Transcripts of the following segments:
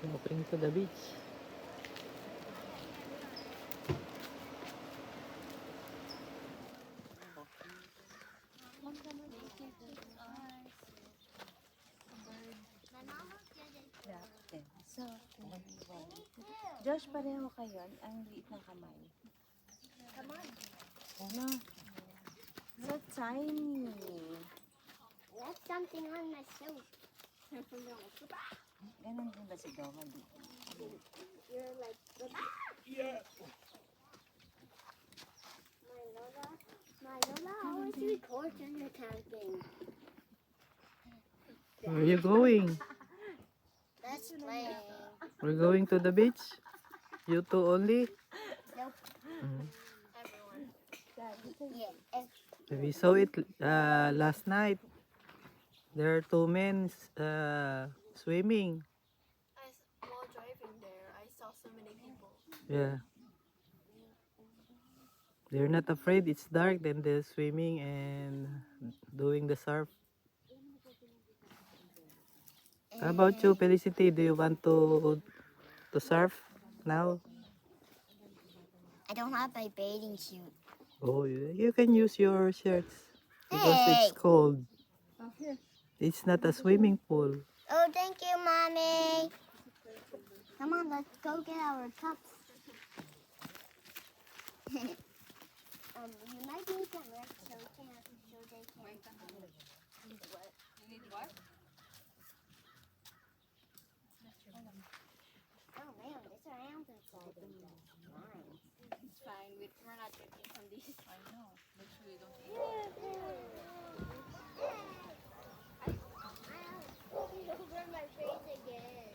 Walking to the beach. So, Josh, pareho kayo. Ang liit ng kamay. Come on. Ano? So tiny. That's something on my shoe. Ganun din ba si Doma? You're like, my Lola always records when you're camping. Where are you going? Let's play. We're going to the beach? You two only? Nope. Mm. Everyone. Yeah. We saw it last night. There are two men swimming. While driving there, I saw so many people. Yeah. They're not afraid. It's dark. Then they're swimming and doing the surf. How about you, Felicity? Do you want to surf now? I don't have my bathing suit. Oh, you can use your shirts because it's Hey! cold. It's not a swimming pool. Oh, thank you, Mommy. Come on, let's go get our cups. You might need some rest so they can. What? You need what? Oh man, this around inside the lines. It's fine. We're not drinking from these. I know. Make sure you don't eat. Over my face again.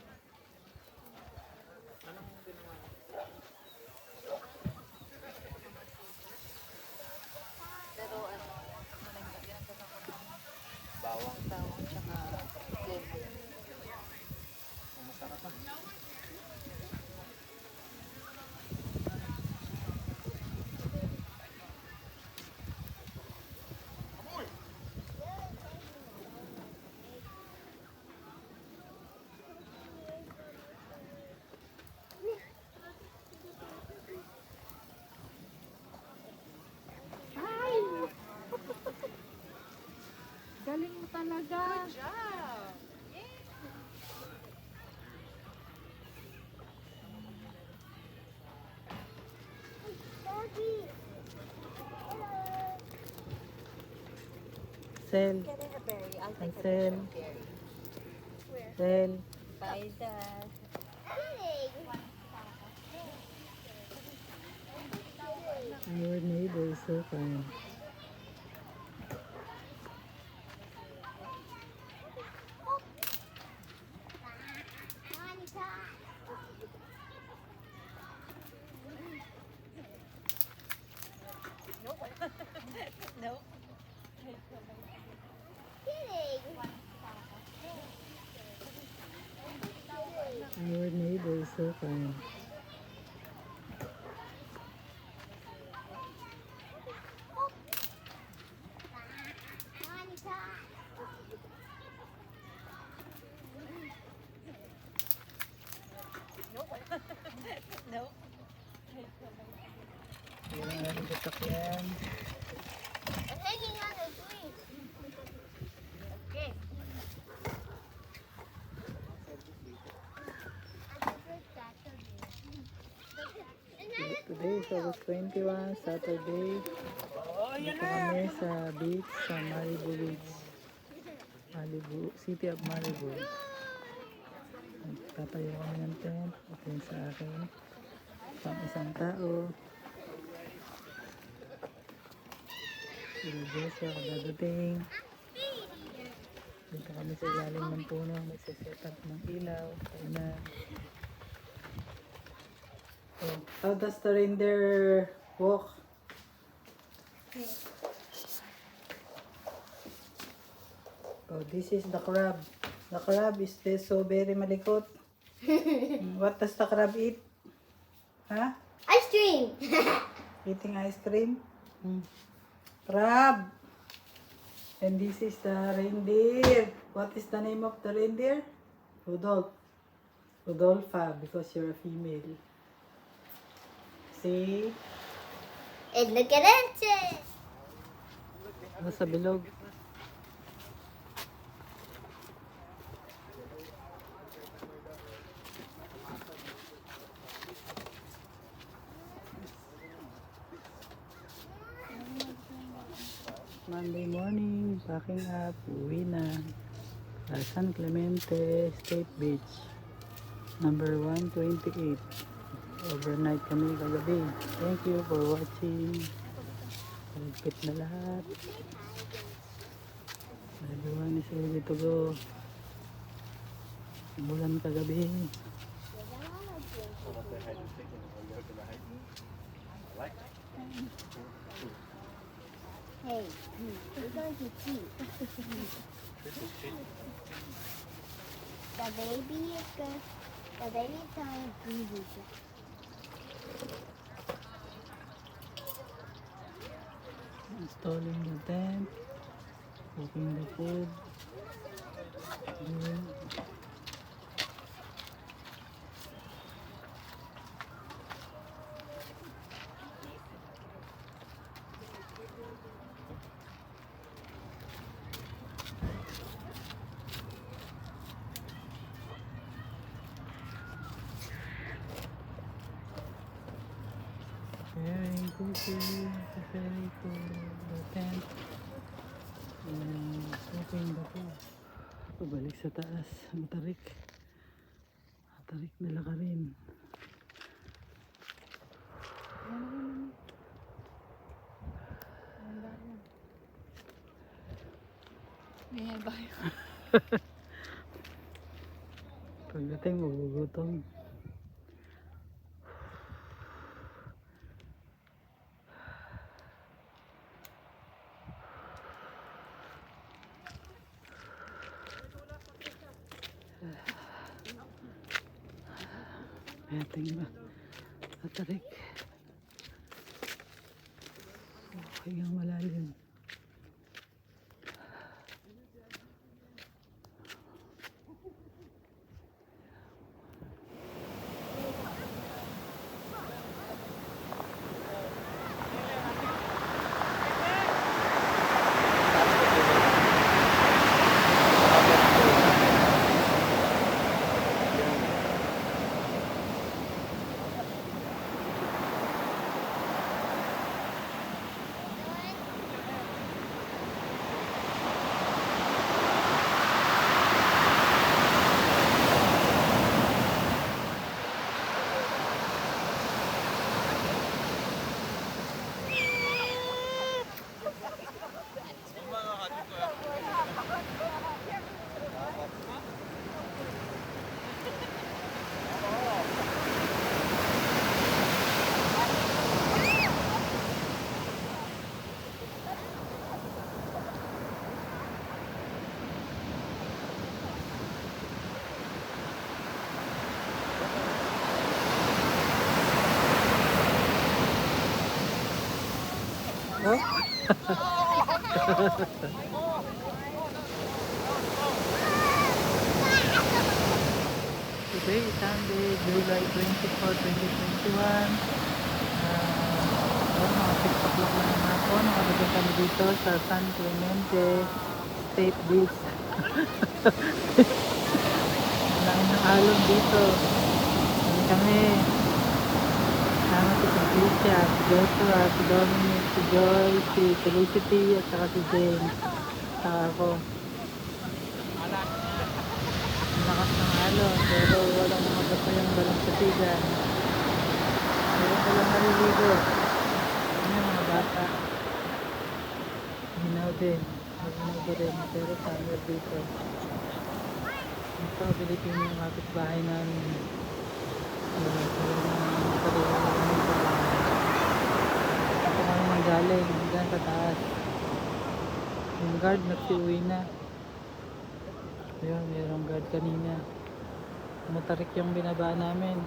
Pero ano, ginagawa ko ng bawang tawang tsaka lemon. Masarap pa. Galing mo talaga. Good job! Daddy. Sel. Getting a berry. I'll take a Ansel. berry. Sel. Bye, Dad. Our neighbor is so kind. Nope. Our neighbor is so kind. Nope. Yan, sasakyan. I'm taking on the green. Okay. Today is August 21, Saturday. Dito kami sa beach, sa Malibu Beach. Malibu, City of Malibu. Tatayo kami ng tent. Ito yung sa akin. Pang isang tao. Sila Joshua kadadating. Dito kami sa ilalim ng puno. Nagsiset up ng ilaw. Kainan. So, how does the reindeer walk? Oh, this is the crab. The crab is this so very malikot. What does the crab eat? Huh? Ice cream. Eating ice cream? Crab. And this is the reindeer. What is the name of the reindeer? Rudolph. Rodolfa, because you're a female. See? And look at it. Nasa bilog. Monday morning, packing up, uwi na. San Clemente State Beach, number 128. Overnight kami kagabi. Thank you for watching. Malagpit na lahat. Everyone is ready to go. Umulan kagabi. Hey, we're going to tea. The baby is good. The baby is going to breathe. Installing the tent. Cooking the food. Doing preparing cooking, preparing for the tent, and cooking the food. Pabalik sa taas, matarik. Matarik nila ka rin. Ganyan ba yun? Pagdating, magugutom. Ating ba? Matarik. Higang malalim. Today is Sunday, July 24, 2021. Mga 6 o'clock na ng hapon. Nakadating kami dito sa San Clemente State Beach. Wala ng alon dito. Kami. Sama si Patricia, si Joshua, si Dominic, si Joy, si Felicity, at saka si James. Saka ako. Ang lakas ng alon, pero walang mga bata yung walang kasigan. Pero walang naliligo. Ano mga bata? Hinaw din. Hinaw ko rin. Pero summer dito. Ito, Pilipino yung kapitbahay namin. Ito kami manggaling. Hanggang sa taas. Yung guard nagsiuwi na. Ayun, mayroong guard kanina. Matarik yung binaba namin.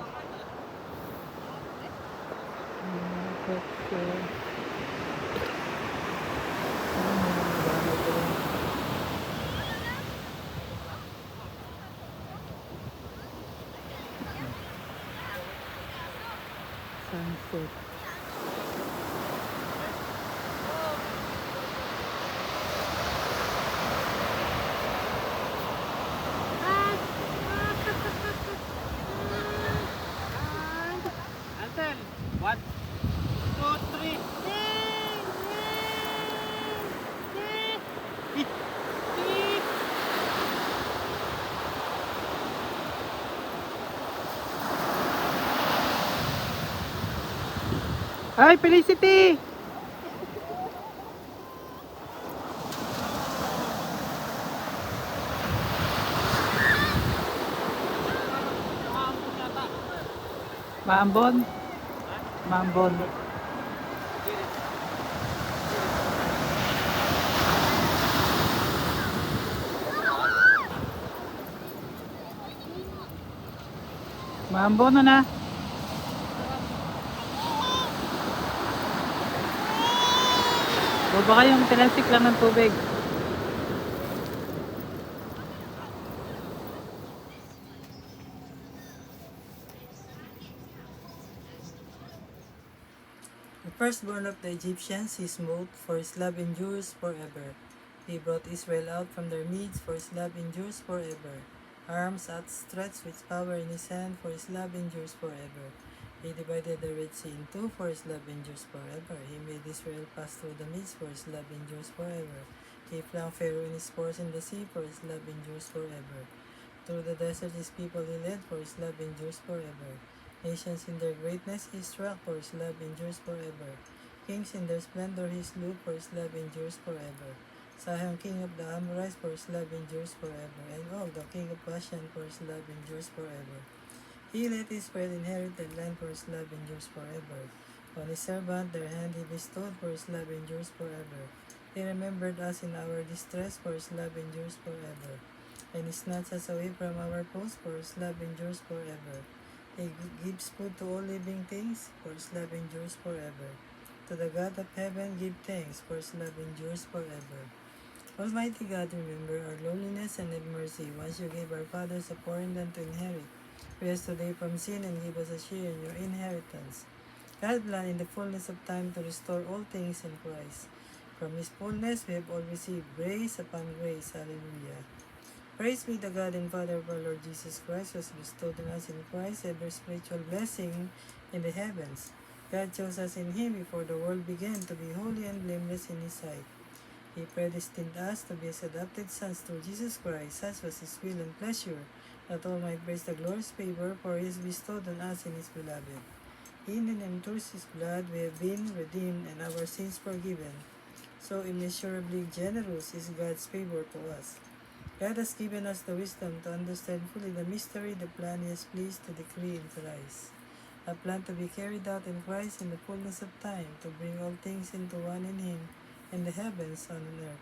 sunset. Ansel, 1, 2, 3. Ay, Felicity! Maambon? Maambon. Maambon na na. O baka yung tinasik lang ng tubig. The firstborn of the Egyptians he smote, for his love endures forever. He brought Israel out from their midst, for his love endures forever. Arms outstretched with power in his hand, for his love endures forever. He divided the Red Sea in two, for his love endures forever. He made Israel pass through the midst, for his love endures forever. He flung Pharaoh and his force in the sea, for his love endures forever. Through the desert his people he led, for his love endures forever. Nations in their greatness he struck, for his love endures forever. Kings in their splendor he slew, for his love endures forever. Sihon, king of the Amorites, for his love endures forever. And Og, the king of Bashan, for his love endures forever. He let Israel inherit the land, for his love endures forever. On his servant their hand he bestowed, for his love endures forever. He remembered us in our distress, for his love endures forever. And he snatched us away from our foes, for his love endures forever. He gives food to all living things, for his love endures forever. To the God of heaven give thanks, for his love endures forever. Almighty God, remember our lowliness and have mercy. Once you gave our fathers a foreign land to inherit. Free us today from sin and give us a share in your inheritance. God planned in the fullness of time to restore all things in Christ. From his fullness we have all received grace upon grace. Hallelujah. Praise be the God and Father of our Lord Jesus Christ, who has bestowed on us in Christ every spiritual blessing in the heavens. God chose us in him before the world began to be holy and blameless in his sight. He predestined us to be his adopted sons through Jesus Christ. Such was his will and pleasure, that all might praise the glorious favor, for he has bestowed on us in his beloved. In and through his blood we have been redeemed and our sins forgiven. So immeasurably generous is God's favor to us. God has given us the wisdom to understand fully the mystery, the plan he has pleased to decree in Christ. A plan to be carried out in Christ in the fullness of time, to bring all things into one in him, in the heavens and on earth.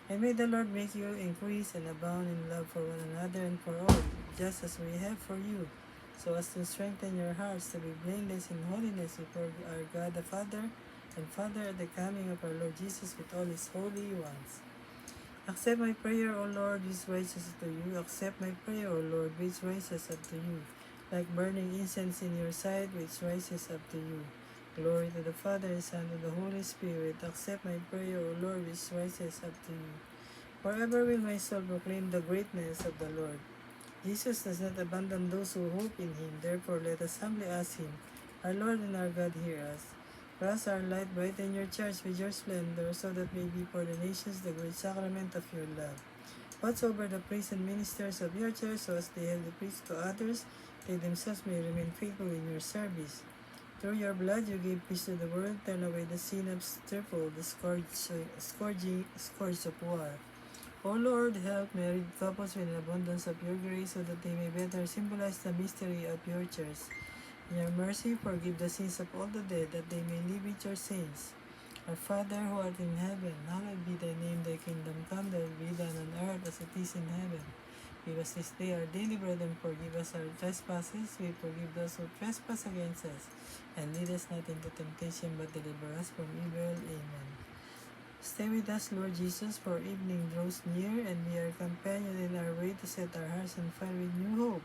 And may the Lord make you increase and abound in love for one another and for all, just as we have for you, so as to strengthen your hearts to be blameless in holiness before our God the Father, and Father at the coming of our Lord Jesus with all his holy ones. Accept my prayer, O Lord, which rises to you. Accept my prayer, O Lord, which rises up to you, like burning incense in your sight, which rises up to you. Glory to the Father, and Son, and the Holy Spirit. Accept my prayer, O Lord, which rises up to you. Forever will my soul proclaim the greatness of the Lord. Jesus does not abandon those who hope in him. Therefore, let us humbly ask him, our Lord and our God, hear us. For us, our light, brighten your church with your splendor, so that may be for the nations the great sacrament of your love. Watch over the priests and ministers of your church, so as they have preached to others, they themselves may remain faithful in your service. Through your blood you gave peace to the world, turn away the sin of stifle, the scourge of war. O Lord, help married couples with an abundance of your grace, so that they may better symbolize the mystery of your church. In your mercy, forgive the sins of all the dead, that they may live with your saints. Our Father, who art in heaven, hallowed be thy name, thy kingdom come, thy will be done on earth as it is in heaven. Give us this day our daily bread, and forgive us our trespasses. We forgive those who trespass against us. And lead us not into temptation, but deliver us from evil. Amen. Stay with us, Lord Jesus, for evening draws near, and be our companion in our way to set our hearts on fire with new hope.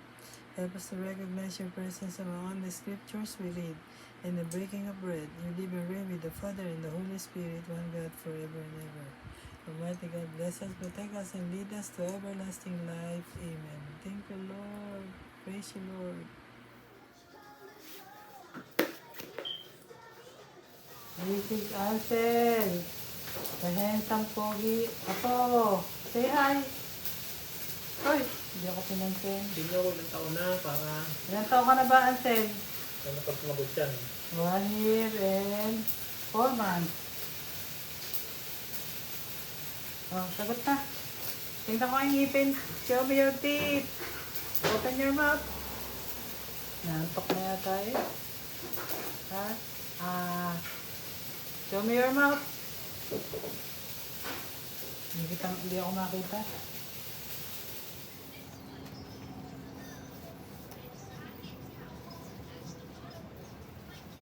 Help us to recognize your presence among the scriptures we read, and the breaking of bread. You live and reign with the Father and the Holy Spirit, one God, forever and ever. Almighty God, bless us, protect us, and lead us to everlasting life. Amen. Thank you, Lord. Praise you, Lord. This is Ansel. The handsome pogi. Ako. Say hi. Hoy, hindi ako pinansin. Hindi ako ilang taon na para Ilan taon ka na ba, Ansel? nakapagpumagod yan. 1 year and 4 months. Oh, sagot na. Tingnan ko ang ngipin. Show me your teeth. Open your mouth. Nantok na yata eh. Ha? Show me your mouth. Hindi ako makita.